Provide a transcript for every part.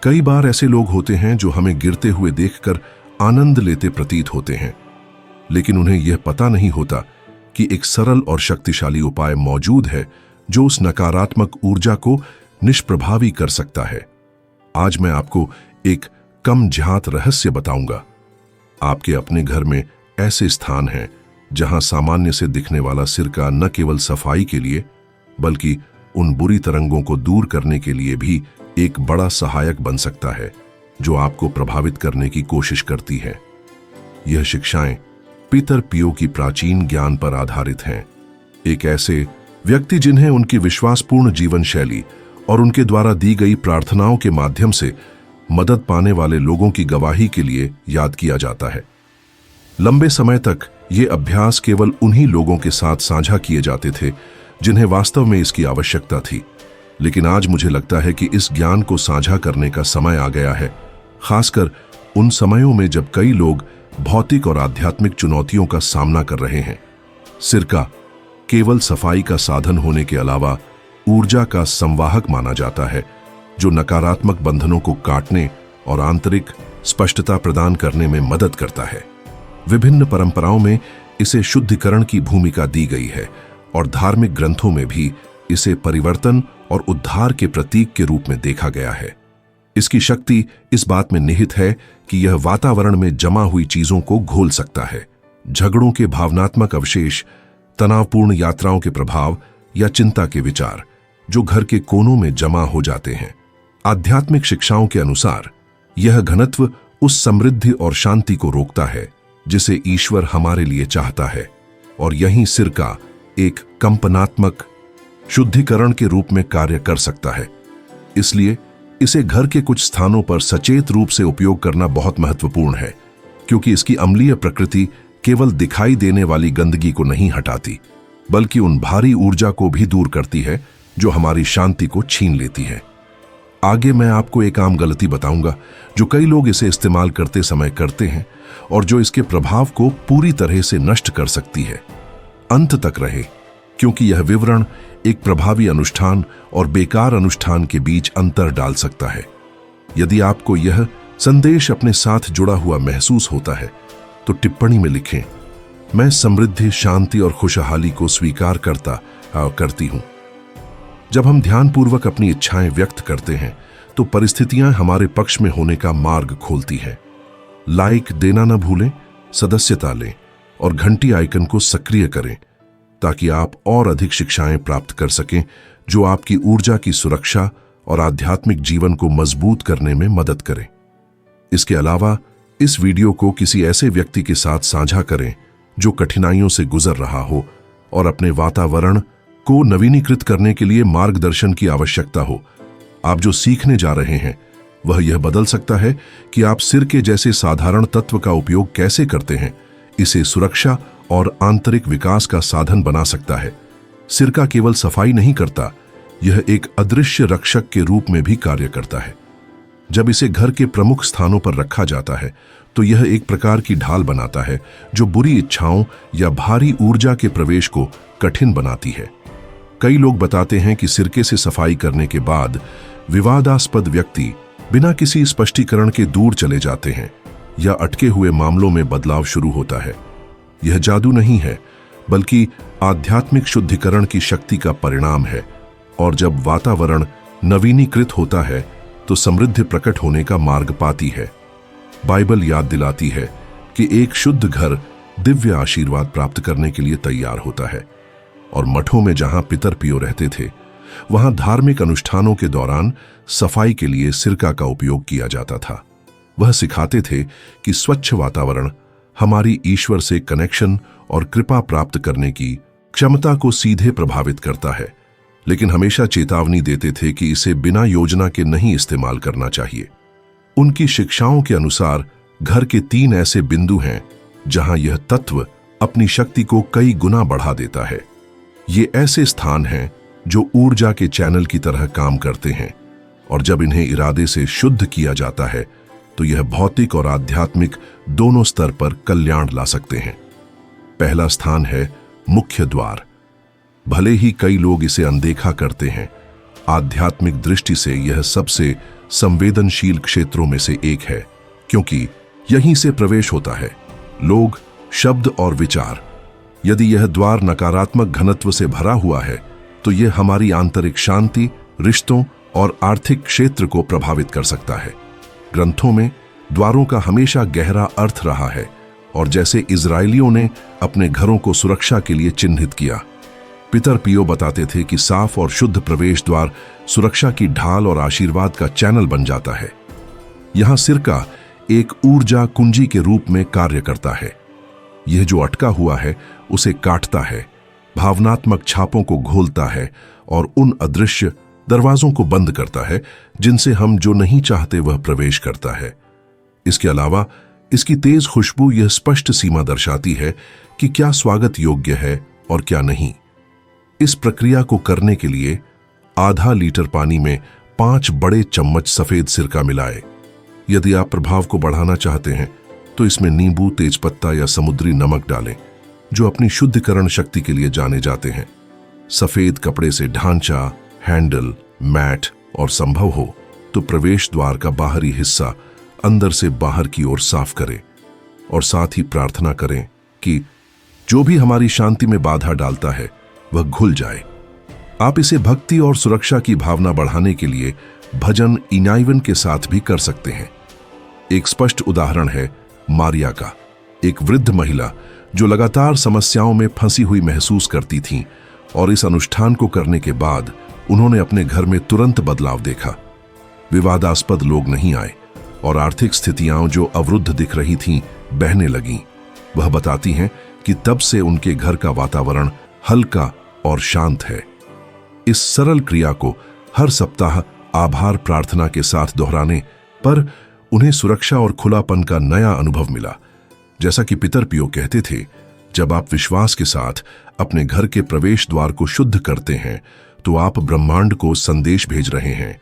कई बार ऐसे लोग होते हैं जो हमें गिरते हुए देखकर आनंद लेते प्रतीत होते हैं, लेकिन उन्हें यह पता नहीं होता कि एक सरल और शक्तिशाली उपाय मौजूद है जो उस नकारात्मक ऊर्जा को निष्प्रभावी कर सकता है। आज मैं आपको एक कम झात रहस्य बताऊंगा। आपके अपने घर में ऐसे स्थान हैं जहां सामान्य से दिखने वाला सिरका न केवल सफाई के लिए बल्कि उन बुरी तरंगों को दूर करने के लिए भी एक बड़ा सहायक बन सकता है जो आपको प्रभावित करने की कोशिश करती है। यह शिक्षाएं पीटर पियो की प्राचीन ज्ञान पर आधारित हैं। एक ऐसे व्यक्ति जिन्हें उनकी विश्वासपूर्ण जीवन शैली और उनके द्वारा दी गई प्रार्थनाओं के माध्यम से मदद पाने वाले लोगों की गवाही के लिए याद किया जाता है। लंबे समय तक ये अभ्यास केवल उन्हीं लोगों के साथ साझा किए जाते थे जिन्हें वास्तव में इसकी आवश्यकता थी, लेकिन आज मुझे लगता है कि इस ज्ञान को साझा करने का समय आ गया है, खासकर उन समयों में जब कई लोग भौतिक और आध्यात्मिक चुनौतियों का सामना कर रहे हैं। सिरका केवल सफाई का साधन होने के अलावा ऊर्जा का संवाहक माना जाता है जो नकारात्मक बंधनों को काटने और आंतरिक स्पष्टता प्रदान करने में मदद करता है। विभिन्न परंपराओं में इसे शुद्धिकरण की भूमिका दी गई है और धार्मिक ग्रंथों में भी इसे परिवर्तन और उद्धार के प्रतीक के रूप में देखा गया है। इसकी शक्ति इस बात में निहित है कि यह वातावरण में जमा हुई चीजों को घोल सकता है। झगड़ों के भावनात्मक अवशेष, तनावपूर्ण यात्राओं के प्रभाव या चिंता के विचार जो घर के कोनों में जमा हो जाते हैं। आध्यात्मिक शिक्षाओं के अनुसार यह घनत्व उस समृद्धि और शांति को रोकता है जिसे ईश्वर हमारे लिए चाहता है, और यहीं सिरका एक कंपनात्मक शुद्धिकरण के रूप में कार्य कर सकता है। इसलिए इसे घर के कुछ स्थानों पर सचेत रूप से उपयोग करना बहुत महत्वपूर्ण है, क्योंकि इसकी अम्लीय प्रकृति केवल दिखाई देने वाली गंदगी को नहीं हटाती बल्कि उन भारी ऊर्जा को भी दूर करती है जो हमारी शांति को छीन लेती है। आगे मैं आपको एक आम गलती बताऊंगा जो कई लोग इसे इस्तेमाल करते समय करते हैं और जो इसके प्रभाव को पूरी तरह से नष्ट कर सकती है। अंत तक रहे, क्योंकि यह विवरण एक प्रभावी अनुष्ठान और बेकार अनुष्ठान के बीच अंतर डाल सकता है। यदि आपको यह संदेश अपने साथ जुड़ा हुआ महसूस होता है तो टिप्पणी में लिखें, मैं समृद्धि, शांति और खुशहाली को स्वीकार करती हूं। जब हम ध्यानपूर्वक अपनी इच्छाएं व्यक्त करते हैं तो परिस्थितियां हमारे पक्ष में होने का मार्ग खोलती हैं। लाइक देना न भूलें, सदस्यता लें और घंटी आइकन को सक्रिय करें ताकि आप और अधिक शिक्षाएं प्राप्त कर सकें जो आपकी ऊर्जा की सुरक्षा और आध्यात्मिक जीवन को मजबूत करने में मदद करें। इसके अलावा इस वीडियो को किसी ऐसे व्यक्ति के साथ साझा करें जो कठिनाइयों से गुजर रहा हो और अपने वातावरण को नवीनीकृत करने के लिए मार्गदर्शन की आवश्यकता हो। आप जो सीखने जा रहे हैं वह यह बदल सकता है कि आप सिरके जैसे साधारण तत्व का उपयोग कैसे करते हैं। इसे सुरक्षा और आंतरिक विकास का साधन बना सकता है। सिरका केवल सफाई नहीं करता, यह एक अदृश्य रक्षक के रूप में भी कार्य करता है। जब इसे घर के प्रमुख स्थानों पर रखा जाता है तो यह एक प्रकार की ढाल बनाता है जो बुरी इच्छाओं या भारी ऊर्जा के प्रवेश को कठिन बनाती है। कई लोग बताते हैं कि सिरके से सफाई करने के बाद विवादास्पद व्यक्ति बिना किसी स्पष्टीकरण के दूर चले जाते हैं या अटके हुए मामलों में बदलाव शुरू होता है। यह जादू नहीं है बल्कि आध्यात्मिक शुद्धिकरण की शक्ति का परिणाम है, और जब वातावरण नवीनीकृत होता है तो समृद्धि प्रकट होने का मार्ग पाती है। बाइबल याद दिलाती है कि एक शुद्ध घर दिव्य आशीर्वाद प्राप्त करने के लिए तैयार होता है, और मठों में जहां पितर पियो रहते थे वहां धार्मिक अनुष्ठानों के दौरान सफाई के लिए सिरका का उपयोग किया जाता था। वह सिखाते थे कि स्वच्छ वातावरण हमारी ईश्वर से कनेक्शन और कृपा प्राप्त करने की क्षमता को सीधे प्रभावित करता है, लेकिन हमेशा चेतावनी देते थे कि इसे बिना योजना के नहीं इस्तेमाल करना चाहिए। उनकी शिक्षाओं के अनुसार घर के 3 ऐसे बिंदु हैं जहां यह तत्व अपनी शक्ति को कई गुना बढ़ा देता है। ये ऐसे स्थान हैं जो ऊर्जा के चैनल की तरह काम करते हैं, और जब इन्हें इरादे से शुद्ध किया जाता है तो यह भौतिक और आध्यात्मिक दोनों स्तर पर कल्याण ला सकते हैं। पहला स्थान है मुख्य द्वार। भले ही कई लोग इसे अनदेखा करते हैं, आध्यात्मिक दृष्टि से यह सबसे संवेदनशील क्षेत्रों में से एक है, क्योंकि यहीं से प्रवेश होता है लोग, शब्द और विचार। यदि यह द्वार नकारात्मक घनत्व से भरा हुआ है तो यह हमारी आंतरिक शांति, रिश्तों और आर्थिक क्षेत्र को प्रभावित कर सकता है। ग्रंथों में द्वारों का हमेशा गहरा अर्थ रहा है, और जैसे इजरायलियों ने अपने घरों को सुरक्षा के लिए चिन्हित किया, पितर पियो बताते थे कि साफ और शुद्ध प्रवेश द्वार सुरक्षा की ढाल और आशीर्वाद का चैनल बन जाता है। यहां सिरका एक ऊर्जा कुंजी के रूप में कार्य करता है। यह जो अटका हुआ है उसे काटता है, भावनात्मक छापों को घोलता है और उन अदृश्य दरवाजों को बंद करता है जिनसे हम जो नहीं चाहते वह प्रवेश करता है। इसके अलावा इसकी तेज खुशबू यह स्पष्ट सीमा दर्शाती है कि क्या स्वागत योग्य है और क्या नहीं। इस प्रक्रिया को करने के लिए आधा लीटर पानी में 5 बड़े चम्मच सफेद सिरका मिलाएं। यदि आप प्रभाव को बढ़ाना चाहते हैं तो इसमें नींबू, तेजपत्ता या समुद्री नमक डालें, जो अपनी शुद्धिकरण शक्ति के लिए जाने जाते हैं। सफेद कपड़े से ढांचा, हैंडल, मैट और संभव हो तो प्रवेश द्वार का बाहरी हिस्सा अंदर से बाहर की ओर साफ करें, और साथ ही प्रार्थना करें कि जो भी हमारी शांति में बाधा डालता है वह घुल जाए। आप इसे भक्ति और सुरक्षा की भावना बढ़ाने के लिए भजन इनाइवन के साथ भी कर सकते हैं। एक स्पष्ट उदाहरण है मारिया का, एक वृद्ध महिला जो लगातार समस्याओं में फंसी हुई महसूस करती थी, और इस अनुष्ठान को करने के बाद उन्होंने अपने घर में तुरंत बदलाव देखा। विवादास्पद लोग नहीं आए और आर्थिक स्थितियां जो अवरुद्ध दिख रही थीं बहने लगीं। वह बताती हैं कि तब से उनके घर का वातावरण हल्का और शांत है। इस सरल क्रिया को हर सप्ताह आभार प्रार्थना के साथ दोहराने पर उन्हें सुरक्षा और खुलापन का नया अनुभव मिला। जैसा कि पितर पियो कहते थे, जब आप विश्वास के साथ अपने घर के प्रवेश द्वार को शुद्ध करते हैं तो आप ब्रह्मांड को संदेश भेज रहे हैं।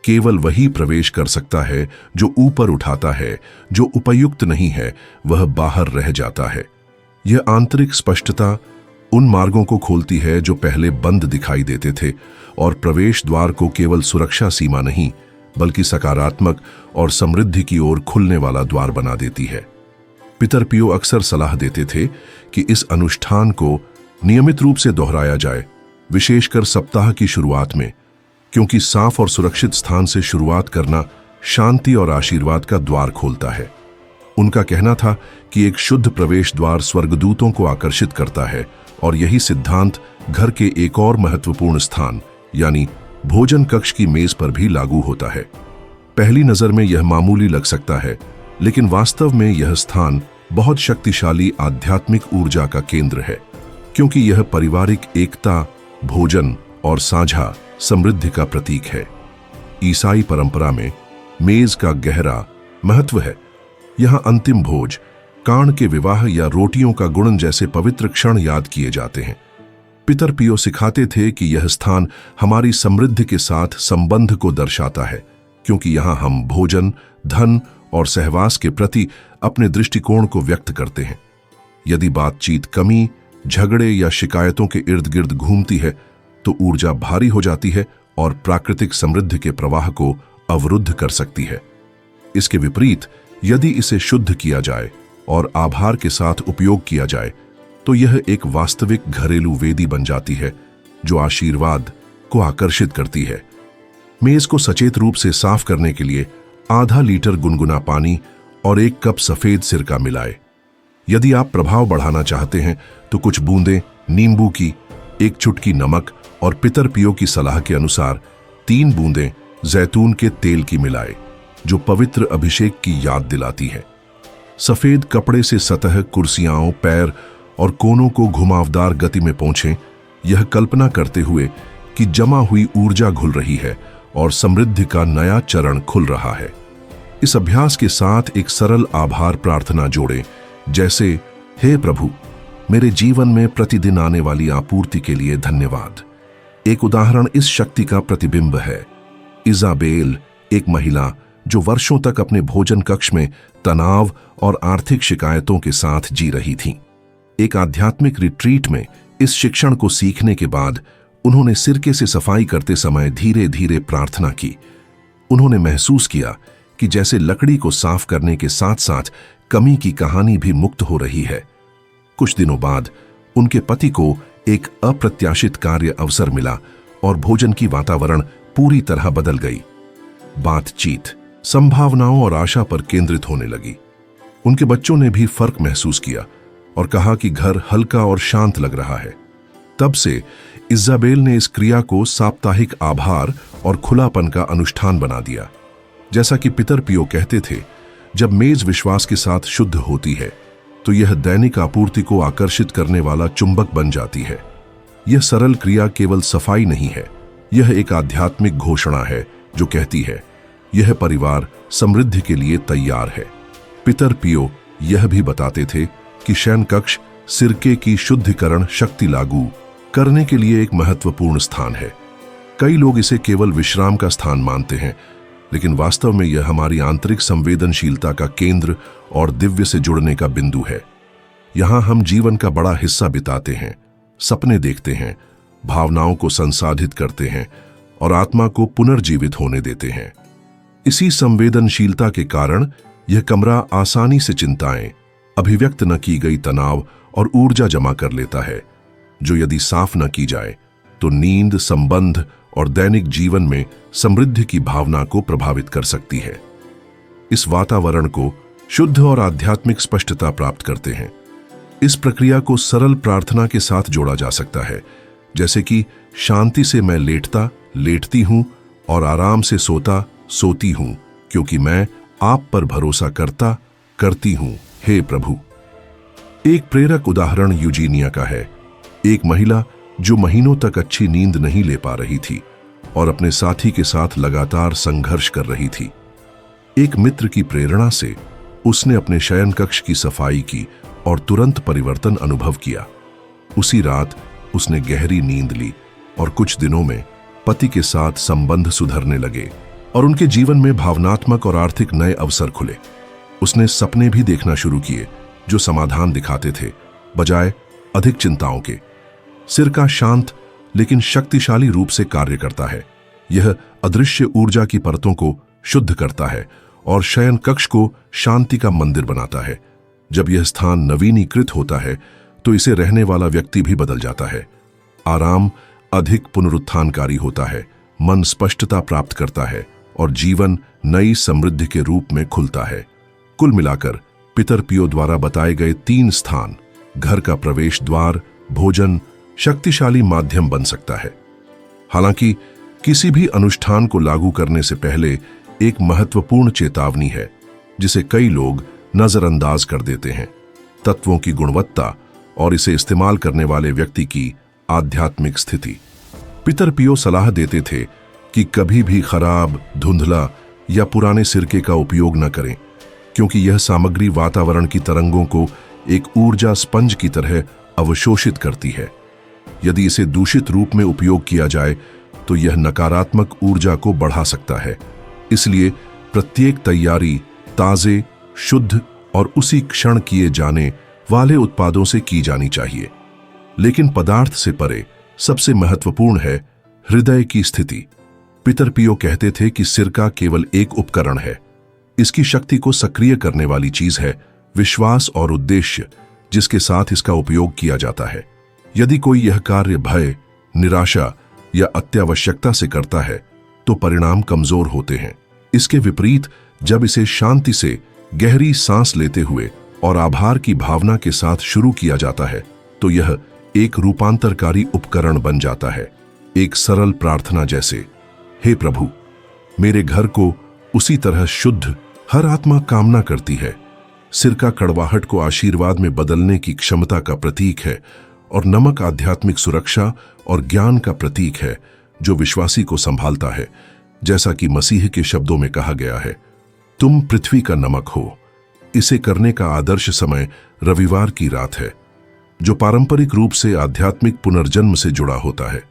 केवल वही प्रवेश कर सकता है जो ऊपर उठाता है, जो उपयुक्त नहीं है वह बाहर रह जाता है। यह आंतरिक स्पष्टता उन मार्गों को खोलती है जो पहले बंद दिखाई देते थे, और प्रवेश द्वार को केवल सुरक्षा सीमा नहीं बल्कि सकारात्मक और समृद्धि की ओर खुलने वाला द्वार बना देती है। पितर पियो अक्सर सलाह देते थे कि इस अनुष्ठान को नियमित रूप से दोहराया जाए, विशेषकर सप्ताह की शुरुआत में, क्योंकि साफ और सुरक्षित स्थान से शुरुआत करना शांति और आशीर्वाद का द्वार खोलता है। उनका कहना था कि एक शुद्ध प्रवेश द्वार स्वर्गदूतों को आकर्षित करता है, और यही सिद्धांत घर के एक और महत्वपूर्ण स्थान यानी भोजन कक्ष की मेज पर भी लागू होता है। पहली नजर में यह मामूली लग सकता है, लेकिन वास्तव में यह स्थान बहुत शक्तिशाली आध्यात्मिक ऊर्जा का केंद्र है, क्योंकि यह पारिवारिक एकता, भोजन और साझा समृद्धि का प्रतीक है। ईसाई परंपरा में मेज का गहरा महत्व है। यहां अंतिम भोज, कान के विवाह या रोटियों का गुणन जैसे पवित्र क्षण याद किए जाते हैं। पितर पियो सिखाते थे कि यह स्थान हमारी समृद्धि के साथ संबंध को दर्शाता है, क्योंकि यहां हम भोजन, धन और सहवास के प्रति अपने दृष्टिकोण को व्यक्त करते हैं। यदि बातचीत कमी, झगड़े या शिकायतों के इर्द गिर्द घूमती है तो ऊर्जा भारी हो जाती है और प्राकृतिक समृद्धि के प्रवाह को अवरुद्ध कर सकती है। इसके विपरीत यदि इसे शुद्ध किया जाए और आभार के साथ उपयोग किया जाए तो यह एक वास्तविक घरेलू वेदी बन जाती है जो आशीर्वाद को आकर्षित करती है। मेज को सचेत रूप से साफ करने के लिए आधा लीटर गुनगुना पानी और 1 कप सफेद सिरका मिलाएं। यदि आप प्रभाव बढ़ाना चाहते हैं तो कुछ बूंदें नींबू की, 1 चुटकी नमक और पितर पियो की सलाह के अनुसार 3 बूंदें जैतून के तेल की मिलाएं, जो पवित्र अभिषेक की याद दिलाती है। सफेद कपड़े से सतह, कुर्सियां, पैर और कोनों को घुमावदार गति में पोंछें, यह कल्पना करते हुए कि जमा हुई ऊर्जा घुल रही है और समृद्धि का नया चरण खुल रहा है। इस अभ्यास के साथ एक सरल आभार प्रार्थना जोड़ें, जैसे, हे प्रभु, मेरे जीवन में प्रतिदिन आने वाली आपूर्ति के लिए धन्यवाद। एक उदाहरण इस शक्ति का प्रतिबिंब है। इजाबेल, एक महिला जो वर्षों तक अपने भोजन कक्ष में तनाव और आर्थिक शिकायतों के साथ जी रही थी। एक आध्यात्मिक रिट्रीट में इस शिक्षण को सीखने के बाद उन्होंने सिरके से सफाई करते समय धीरे धीरे प्रार्थना की। उन्होंने महसूस किया कि जैसे लकड़ी को साफ करने के साथ साथ कमी की कहानी भी मुक्त हो रही है। कुछ दिनों बाद उनके पति को एक अप्रत्याशित कार्य अवसर मिला और भोजन की वातावरण पूरी तरह बदल गई। बातचीत संभावनाओं और आशा पर केंद्रित होने लगी। उनके बच्चों ने भी फर्क महसूस किया और कहा कि घर हल्का और शांत लग रहा है। तब से इज़ाबेल ने इस क्रिया को साप्ताहिक आभार और खुलापन का अनुष्ठान बना दिया। जैसा कि पितर पियो कहते थे, जब मेज विश्वास के साथ शुद्ध होती है तो यह दैनिक आपूर्ति को आकर्षित करने वाला चुंबक बन जाती है। यह सरल क्रिया केवल सफाई नहीं है, यह एक आध्यात्मिक घोषणा है जो कहती है यह परिवार समृद्धि के लिए तैयार है। पितर पियो यह भी बताते थे कि शयन कक्ष सिरके की शुद्धिकरण शक्ति लागू करने के लिए एक महत्वपूर्ण स्थान है। कई लोग इसे केवल विश्राम का स्थान मानते हैं, लेकिन वास्तव में यह हमारी आंतरिक संवेदनशीलता का केंद्र और दिव्य से जुड़ने का बिंदु है। यहां हम जीवन का बड़ा हिस्सा बिताते हैं, सपने देखते हैं, भावनाओं को संसाधित करते हैं और आत्मा को पुनर्जीवित होने देते हैं। इसी संवेदनशीलता के कारण यह कमरा आसानी से चिंताएं, अभिव्यक्त न की गई तनाव और ऊर्जा जमा कर लेता है, जो यदि साफ न की जाए तो नींद, संबंध और दैनिक जीवन में समृद्धि की भावना को प्रभावित कर सकती है। इस वातावरण को शुद्ध और आध्यात्मिक स्पष्टता प्राप्त करते हैं। इस प्रक्रिया को सरल प्रार्थना के साथ जोड़ा जा सकता है, जैसे कि शांति से मैं लेटती हूं और आराम से सोती हूं, क्योंकि मैं आप पर भरोसा करती हूं, हे प्रभु। एक प्रेरक उदाहरण यूजीनिया का है, एक महिला जो महीनों तक अच्छी नींद नहीं ले पा रही थी और अपने साथी के साथ लगातार संघर्ष कर रही थी। एक मित्र की प्रेरणा से उसने अपने शयन कक्ष की सफाई की और तुरंत परिवर्तन अनुभव किया। उसी रात उसने गहरी नींद ली और कुछ दिनों में पति के साथ संबंध सुधरने लगे और उनके जीवन में भावनात्मक और आर्थिक नए अवसर खुले। उसने सपने भी देखना शुरू किए जो समाधान दिखाते थे, बजाय अधिक चिंताओं के। सिरका शांत लेकिन शक्तिशाली रूप से कार्य करता है। यह अदृश्य ऊर्जा की परतों को शुद्ध करता है और शयन कक्ष को शांति का मंदिर बनाता है। जब यह स्थान नवीनीकृत होता है तो इसे रहने वाला व्यक्ति भी बदल जाता है। आराम अधिक पुनरुत्थानकारी होता है, मन स्पष्टता प्राप्त करता है और जीवन नई समृद्धि के रूप में खुलता है। कुल मिलाकर पितर पियो द्वारा बताए गए 3 स्थान, घर का प्रवेश द्वार, भोजन, शक्तिशाली माध्यम बन सकता है। हालांकि किसी भी अनुष्ठान को लागू करने से पहले एक महत्वपूर्ण चेतावनी है जिसे कई लोग नजरअंदाज कर देते हैं: तत्वों की गुणवत्ता और इसे इस्तेमाल करने वाले व्यक्ति की आध्यात्मिक स्थिति। पितर पियो सलाह देते थे कि कभी भी खराब, धुंधला या पुराने सिरके का उपयोग न करें, क्योंकि यह सामग्री वातावरण की तरंगों को एक ऊर्जा स्पंज की तरह अवशोषित करती है। यदि इसे दूषित रूप में उपयोग किया जाए तो यह नकारात्मक ऊर्जा को बढ़ा सकता है। इसलिए प्रत्येक तैयारी ताजे, शुद्ध और उसी क्षण किए जाने वाले उत्पादों से की जानी चाहिए। लेकिन पदार्थ से परे सबसे महत्वपूर्ण है हृदय की स्थिति। पितर पियो कहते थे कि सिरका केवल एक उपकरण है, इसकी शक्ति को सक्रिय करने वाली चीज है विश्वास और उद्देश्य जिसके साथ इसका उपयोग किया जाता है। यदि कोई यह कार्य भय, निराशा या अत्यावश्यकता से करता है तो परिणाम कमजोर होते हैं। इसके विपरीत जब इसे शांति से गहरी सांस लेते हुए और आभार की भावना के साथ शुरू किया जाता है तो यह एक रूपांतरकारी उपकरण बन जाता है। एक सरल प्रार्थना जैसे, हे प्रभु, मेरे घर को उसी तरह शुद्ध हर आत्मा कामना करती है। सिरका कड़वाहट को आशीर्वाद में बदलने की क्षमता का प्रतीक है और नमक आध्यात्मिक सुरक्षा और ज्ञान का प्रतीक है जो विश्वासी को संभालता है। जैसा कि मसीह के शब्दों में कहा गया है, तुम पृथ्वी का नमक हो। इसे करने का आदर्श समय रविवार की रात है, जो पारंपरिक रूप से आध्यात्मिक पुनर्जन्म से जुड़ा होता है।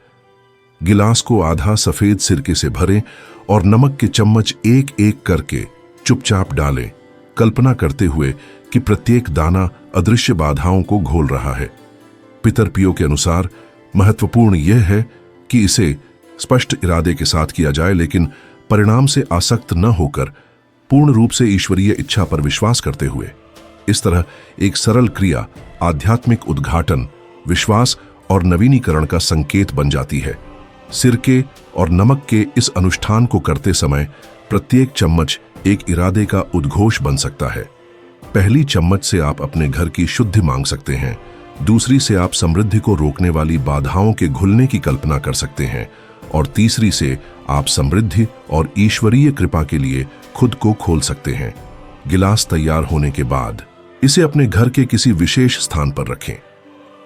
गिलास को आधा सफेद सिरके से भरें और नमक के चम्मच एक एक करके चुपचाप डालें, कल्पना करते हुए कि प्रत्येक दाना अदृश्य बाधाओं को घोल रहा है। पितर पियो के अनुसार महत्वपूर्ण यह है कि इसे स्पष्ट इरादे के साथ किया जाए, लेकिन परिणाम से आसक्त न होकर पूर्ण रूप से ईश्वरीय इच्छा पर विश्वास करते हुए। इस तरह एक सरल क्रिया आध्यात्मिक उद्घाटन, विश्वास और नवीनीकरण का संकेत बन जाती है। सिरके और नमक के इस अनुष्ठान को करते समय प्रत्येक चम्मच एक इरादे का उद्घोष बन सकता है। पहली चम्मच से आप अपने घर की शुद्धि मांग सकते हैं, दूसरी से आप समृद्धि को रोकने वाली बाधाओं के घुलने की कल्पना कर सकते हैं और तीसरी से आप समृद्धि और ईश्वरीय कृपा के लिए खुद को खोल सकते हैं। गिलास तैयार होने के बाद इसे अपने घर के किसी विशेष स्थान पर रखें।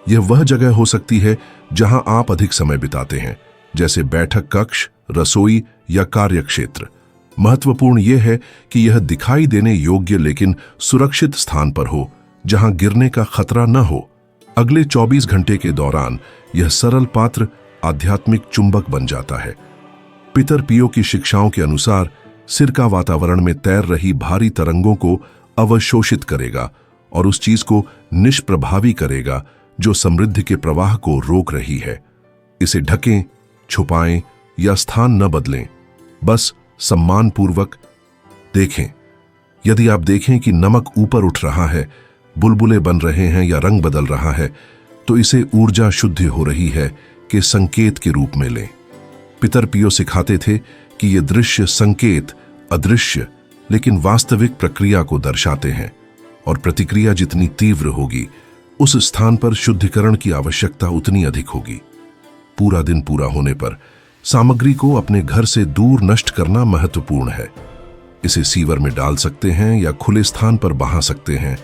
यह वह जगह हो सकती है जहां आप अधिक समय बिताते हैं, जैसे बैठक कक्ष, रसोई या कार्यक्षेत्र। महत्वपूर्ण यह है कि यह दिखाई देने योग्य लेकिन सुरक्षित स्थान पर हो, जहां गिरने का खतरा न हो। अगले 24 घंटे के दौरान यह सरल पात्र आध्यात्मिक चुंबक बन जाता है। पितर पियो की शिक्षाओं के अनुसार सिरका वातावरण में तैर रही भारी तरंगों को अवशोषित करेगा और उस चीज को निष्प्रभावी करेगा जो समृद्धि के प्रवाह को रोक रही है। इसे ढकें, छुपाएं या स्थान न बदलें, बस सम्मानपूर्वक देखें। यदि आप देखें कि नमक ऊपर उठ रहा है, बुलबुले बन रहे हैं या रंग बदल रहा है, तो इसे ऊर्जा शुद्धि हो रही है के संकेत के रूप में लें। पितर पियो सिखाते थे कि ये दृश्य संकेत अदृश्य लेकिन वास्तविक प्रक्रिया को दर्शाते हैं और प्रतिक्रिया जितनी तीव्र होगी, उस स्थान पर शुद्धिकरण की आवश्यकता उतनी अधिक होगी। पूरा दिन पूरा होने पर सामग्री को अपने घर से दूर नष्ट करना महत्वपूर्ण है। इसे सीवर में डाल सकते हैं या खुले स्थान पर बहा सकते हैं।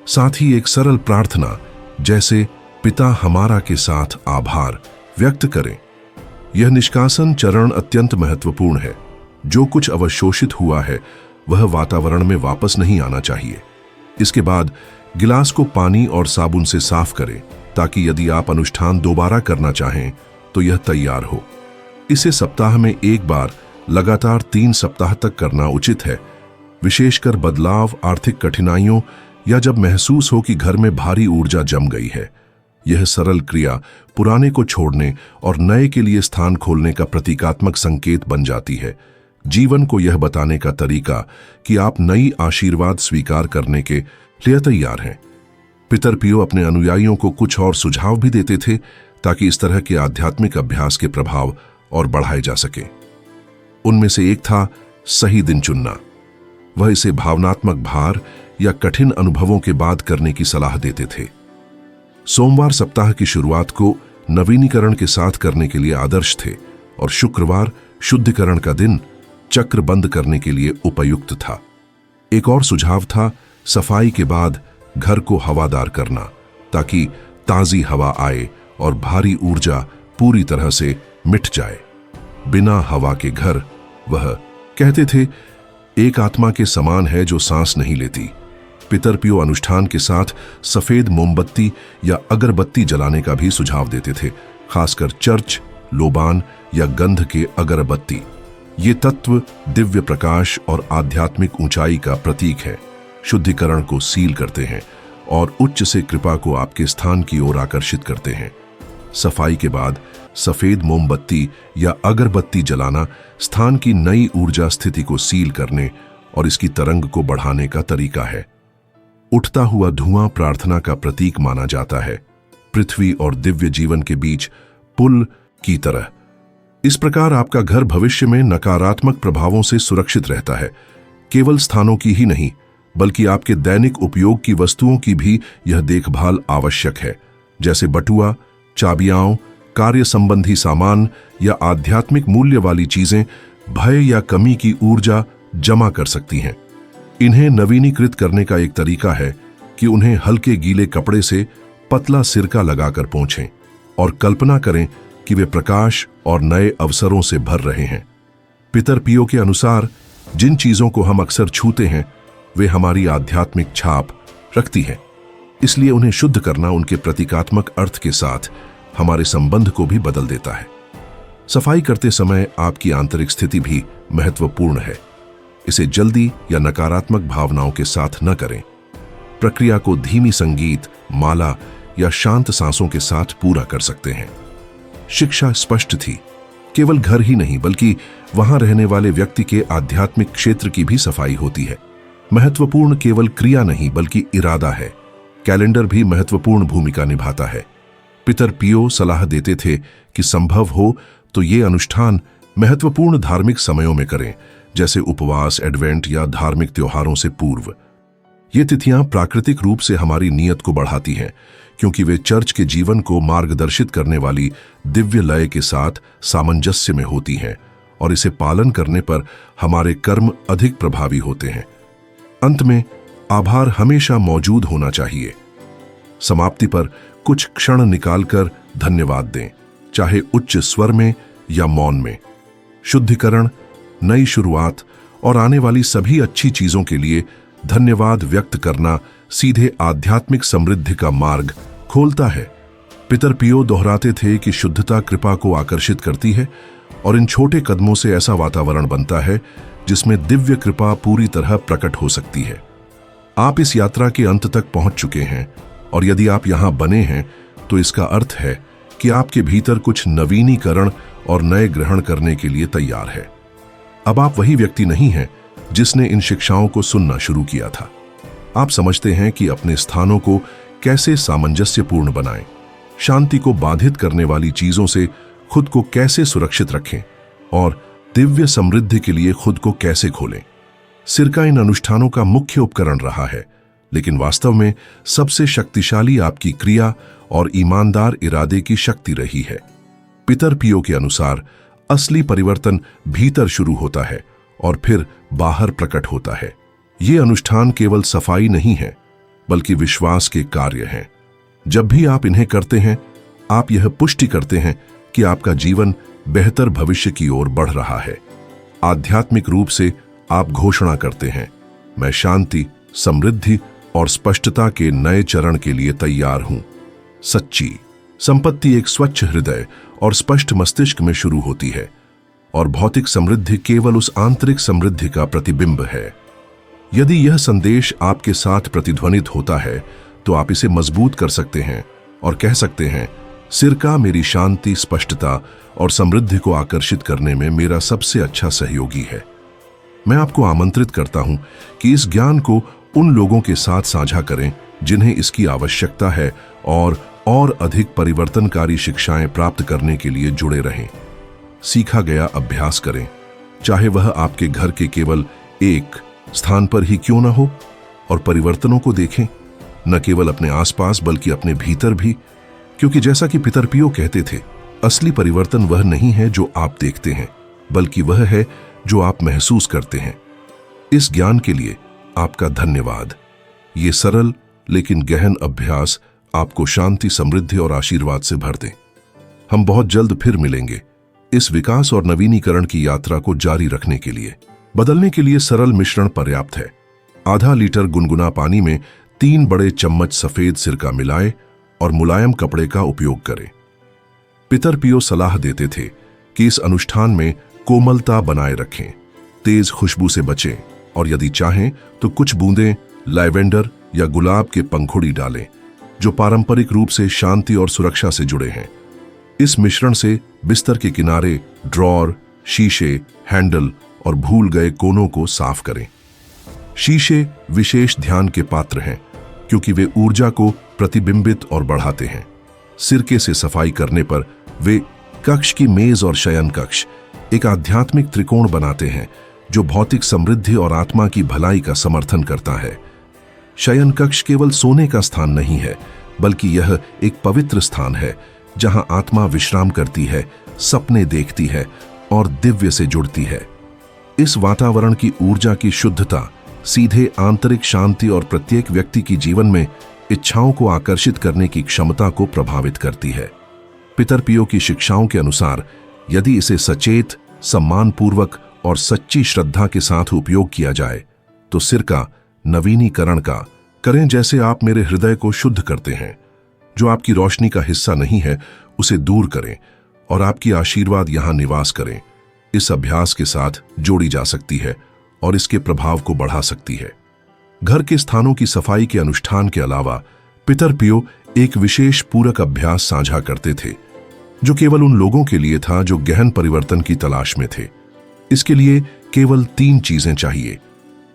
साथ ही एक सरल प्रार्थना जैसे पिता हमारा के साथ आभार व्यक्त करें। यह निष्कासन चरण अत्यंत महत्वपूर्ण है। जो कुछ अवशोषित हुआ है वह वातावरण में वापस नहीं आना चाहिए। इसके बाद गिलास को पानी और साबुन से साफ करें ताकि यदि आप अनुष्ठान दोबारा करना चाहें तो यह तैयार हो। इसे सप्ताह में एक बार लगातार 3 सप्ताह तक करना उचित है, विशेषकर बदलाव, आर्थिक कठिनाइयों या जब महसूस हो कि घर में भारी ऊर्जा जम गई है। यह सरल क्रिया पुराने को छोड़ने और नए के लिए स्थान खोलने का प्रतीकात्मक संकेत बन जाती है। जीवन को यह बताने का तरीका कि आप नई आशीर्वाद स्वीकार करने के लिए तैयार हैं। पितर पियो अपने अनुयायियों को कुछ और सुझाव भी देते थे ताकि इस तरह के आध्यात्मिक अभ्यास के प्रभाव और बढ़ाए जा सके। उनमें से एक था सही दिन चुनना। वह इसे भावनात्मक भार या कठिन अनुभवों के बाद करने की सलाह देते थे। सोमवार सप्ताह की शुरुआत को नवीनीकरण के साथ करने के लिए आदर्श थे और शुक्रवार शुद्धिकरण का दिन चक्र बंद करने के लिए उपयुक्त था। एक और सुझाव था सफाई के बाद घर को हवादार करना ताकि ताजी हवा आए और भारी ऊर्जा पूरी तरह से मिट जाए। बिना हवा के घर, वह कहते थे, एक आत्मा के समान है जो सांस नहीं लेती। पितर पियो अनुष्ठान के साथ सफेद मोमबत्ती या अगरबत्ती जलाने का भी सुझाव देते थे, खासकर चर्च, लोबान या गंध के अगरबत्ती। ये तत्व दिव्य प्रकाश और आध्यात्मिक ऊंचाई का प्रतीक है, शुद्धिकरण को सील करते हैं और उच्च से कृपा को आपके स्थान की ओर आकर्षित करते हैं। सफाई के बाद सफेद मोमबत्ती या अगरबत्ती जलाना स्थान की नई ऊर्जा स्थिति को सील करने और इसकी तरंग को बढ़ाने का तरीका है। उठता हुआ धुआं प्रार्थना का प्रतीक माना जाता है, पृथ्वी और दिव्य जीवन के बीच पुल की तरह। इस प्रकार आपका घर भविष्य में नकारात्मक प्रभावों से सुरक्षित रहता है। केवल स्थानों की ही नहीं बल्कि आपके दैनिक उपयोग की वस्तुओं की भी यह देखभाल आवश्यक है, जैसे बटुआ, चाबियां, कार्य संबंधी सामान या आध्यात्मिक मूल्य वाली चीजें भय या कमी की ऊर्जा जमा कर सकती हैं। इन्हें नवीनीकृत करने का एक तरीका है कि उन्हें हल्के गीले कपड़े से पतला सिरका लगाकर पोंछें और कल्पना करें कि वे प्रकाश और नए अवसरों से भर रहे हैं। पितर पियो के अनुसार जिन चीजों को हम अक्सर छूते हैं वे हमारी आध्यात्मिक छाप रखती हैं, इसलिए उन्हें शुद्ध करना उनके प्रतीकात्मक अर्थ के साथ हमारे संबंध को भी बदल देता है। सफाई करते समय आपकी आंतरिक स्थिति भी महत्वपूर्ण है। इसे जल्दी या नकारात्मक भावनाओं के साथ न करें। प्रक्रिया को धीमी संगीत, माला या शांत सांसों के साथ पूरा कर सकते हैं। शिक्षा स्पष्ट थी केवल घर ही नहीं बल्कि वहां रहने वाले व्यक्ति के आध्यात्मिक क्षेत्र की भी सफाई होती है। महत्वपूर्ण केवल क्रिया नहीं बल्कि इरादा है। कैलेंडर भी महत्वपूर्ण भूमिका निभाता है। पितर पियो सलाह देते थे कि संभव हो तो ये अनुष्ठान महत्वपूर्ण धार्मिक समयों में करें, जैसे उपवास, एडवेंट या धार्मिक त्योहारों से पूर्व। ये तिथियां प्राकृतिक रूप से हमारी नीयत को बढ़ाती हैं, क्योंकि वे चर्च के जीवन को मार्गदर्शित करने वाली दिव्य लय के साथ सामंजस्य में होती हैं और इसे पालन करने पर हमारे कर्म अधिक प्रभावी होते हैं। अंत में आभार हमेशा मौजूद होना चाहिए। समाप्ति पर कुछ क्षण निकालकर धन्यवाद दें, चाहे उच्च स्वर में या मौन में। शुद्धिकरण, नई शुरुआत और आने वाली सभी अच्छी चीजों के लिए धन्यवाद व्यक्त करना सीधे आध्यात्मिक समृद्धि का मार्ग खोलता है। पितर पियो दोहराते थे कि शुद्धता कृपा को आकर्षित करती है और इन छोटे कदमों से ऐसा वातावरण बनता है जिसमें दिव्य कृपा पूरी तरह प्रकट हो सकती है। आप इस यात्रा के अंत तक पहुंच चुके हैं और यदि आप यहां बने हैं तो इसका अर्थ है कि आपके भीतर कुछ नवीनीकरण और नए ग्रहण करने के लिए तैयार है। अब आप वही व्यक्ति नहीं हैं जिसने इन शिक्षाओं को सुनना शुरू किया था। आप समझते हैं कि अपने स्थानों को कैसे सामंजस्यपूर्ण बनाएं, शांति को बाधित करने वाली चीजों से खुद को कैसे सुरक्षित रखें और दिव्य समृद्धि के लिए खुद को कैसे खोलें। सिरका इन अनुष्ठानों का मुख्य उपकरण रहा है, लेकिन वास्तव में सबसे शक्तिशाली आपकी क्रिया और ईमानदार इरादे की शक्ति रही है। पितर पियो के अनुसार असली परिवर्तन भीतर शुरू होता है और फिर बाहर प्रकट होता है। ये अनुष्ठान केवल सफाई नहीं है बल्कि विश्वास के कार्य हैं। जब भी आप इन्हें करते हैं, आप यह पुष्टि करते हैं कि आपका जीवन बेहतर भविष्य की ओर बढ़ रहा है। आध्यात्मिक रूप से आप घोषणा करते हैं, मैं शांति, समृद्धि और स्पष्टता के नए चरण के लिए तैयार हूं। सच्ची संपत्ति एक स्वच्छ हृदय और स्पष्ट मस्तिष्क में शुरू होती है और भौतिक समृद्धि केवल उस आंतरिक समृद्धि का प्रतिबिंब है। यदि यह संदेश आपके साथ प्रतिध्वनित होता है तो आप इसे मजबूत कर सकते हैं और कह सकते हैं, सिरका मेरी शांति, स्पष्टता और समृद्धि को आकर्षित करने में मेरा सबसे अच्छा सहयोगी है। मैं आपको आमंत्रित करता हूं कि इस ज्ञान को उन लोगों के साथ साझा करें जिन्हें इसकी आवश्यकता है और अधिक परिवर्तनकारी शिक्षाएं प्राप्त करने के लिए जुड़े रहें। सीखा गया अभ्यास करें, चाहे वह आपके घर के केवल एक स्थान पर ही क्यों न हो, और परिवर्तनों को देखें, न केवल अपने आसपास बल्कि अपने भीतर भी, क्योंकि जैसा कि पितर पियो कहते थे, असली परिवर्तन वह नहीं है जो आप देखते हैं, बल्कि वह है जो आप महसूस करते हैं। इस ज्ञान के लिए आपका धन्यवाद। ये सरल लेकिन गहन अभ्यास आपको शांति, समृद्धि और आशीर्वाद से भर दें। हम बहुत जल्द फिर मिलेंगे इस विकास और नवीनीकरण की यात्रा को जारी रखने के लिए। बदलने के लिए सरल मिश्रण पर्याप्त है। आधा लीटर गुनगुना पानी में 3 बड़े चम्मच सफेद सिरका मिलाएं और मुलायम कपड़े का उपयोग करें। पितर पियो सलाह देते थे कि इस अनुष्ठान में कोमलता बनाए रखें, तेज खुशबू से बचें और यदि चाहें तो कुछ बूंदें लैवेंडर या गुलाब के पंखुड़ी डालें, जो पारंपरिक रूप से शांति और सुरक्षा से जुड़े हैं। इस मिश्रण से बिस्तर के किनारे, ड्रॉर, शीशे, हैंडल और भूल गए कोनों को साफ करें। शीशे विशेष ध्यान के पात्र हैं क्योंकि वे ऊर्जा को प्रतिबिंबित और बढ़ाते हैं। सिरके से सफाई करने पर वे कक्ष की मेज और शयन कक्ष एक आध्यात्मिक त्रिकोण बनाते हैं जो भौतिक समृद्धि और आत्मा की भलाई का समर्थन करता है। शयन कक्ष केवल सोने का स्थान नहीं है, बल्कि यह एक पवित्र स्थान है जहां आत्मा विश्राम करती है, सपने देखती है और दिव्य से जुड़ती है। इस वातावरण की ऊर्जा की शुद्धता सीधे आंतरिक शांति और प्रत्येक व्यक्ति की जीवन में इच्छाओं को आकर्षित करने की क्षमता को प्रभावित करती है। पितर पियो की शिक्षाओं के अनुसार यदि इसे सचेत, सम्मानपूर्वक और सच्ची श्रद्धा के साथ उपयोग किया जाए तो सिरका नवीनीकरण का करें, जैसे आप मेरे हृदय को शुद्ध करते हैं। जो आपकी रोशनी का हिस्सा नहीं है उसे दूर करें और आपकी आशीर्वाद यहां निवास करें। इस अभ्यास के साथ जोड़ी जा सकती है और इसके प्रभाव को बढ़ा सकती है। घर के स्थानों की सफाई के अनुष्ठान के अलावा पितर पियो एक विशेष पूरक अभ्यास साझा करते थे जो केवल उन लोगों के लिए था जो गहन परिवर्तन की तलाश में थे। इसके लिए केवल 3 चीजें चाहिए: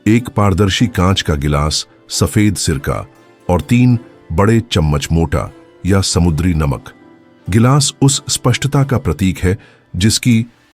एक पारदर्शी कांच का गिलास, सफेद सिरका और 3 बड़े चम्मच मोटा या समुद्री नमक। गिलास उस स्पष्टता का प्रतीक है जिसकी